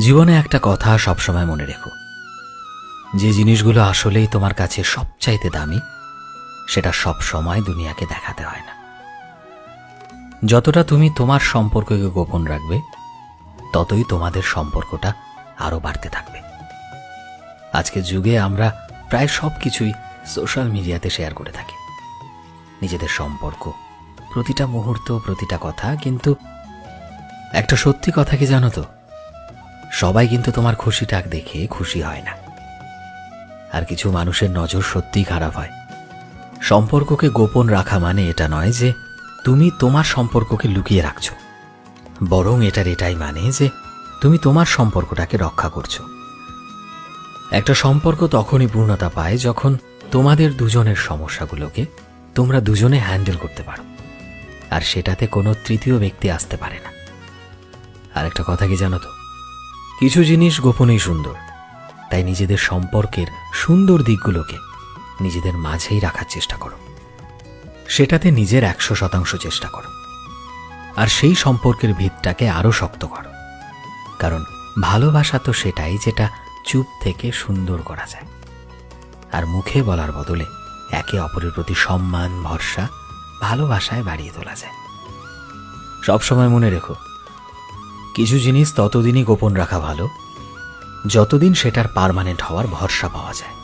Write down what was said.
জীবনে একটা কথা সবসময় মনে রেখো, যে জিনিসগুলো আসলেই তোমার কাছে সবচাইতে দামি সেটা সব সময় দুনিয়াকে দেখাতে হয় না। যতটা তুমি তোমার সম্পর্ককে গোপন রাখবে ততই তোমাদের সম্পর্কটা আরো বাড়তে থাকবে। আজকের যুগে আমরা প্রায় সবকিছুই সোশ্যাল মিডিয়াতে শেয়ার করে থাকি, নিজেদের সম্পর্ক, প্রতিটা মুহূর্ত, প্রতিটা কথা। কিন্তু একটা সত্যি কথা কি জানো তো, সবাই কিন্তু তোমার খুশিটা দেখে খুশি হয় না। আর কিছু মানুষের নজর সত্যিই খারাপ হয়। সম্পর্ককে গোপন রাখা মানে এটা নয় যে তুমি তোমার সম্পর্ককে লুকিয়ে রাখছো, বরং এটাই মানে যে তুমি তোমার সম্পর্কটাকে রক্ষা করছো। একটা সম্পর্ক তখনই পূর্ণতা পায় যখন তোমাদের দুজনের সমস্যাগুলোকে তোমরা দুজনে হ্যান্ডেল করতে পারো, আর সেটাতে কোনো তৃতীয় ব্যক্তি আসতে পারে না। আর একটা কথা কি জানো তো, কিছু জিনিস গোপনেই সুন্দর, তাই নিজেদের সম্পর্কের সুন্দর দিকগুলোকে নিজেদের মাঝেই রাখার চেষ্টা করো, সেটাতে নিজের 100% চেষ্টা করো, আর সেই সম্পর্কের ভিতটাকে আরো শক্ত করো। কারণ ভালোবাসা তো সেটাই যেটা চুপ থেকে সুন্দর করা যায়, আর মুখে বলার বদলে একে অপরের প্রতি সম্মান, ভরসা, ভালোবাসায় বাড়িয়ে তোলা যায়। সবসময় মনে রেখো, কিছু জিনিস ততদিনই গোপন রাখা ভালো যতদিন সেটার পার্মানেন্ট হওয়ার ভরসা পাওয়া যায়।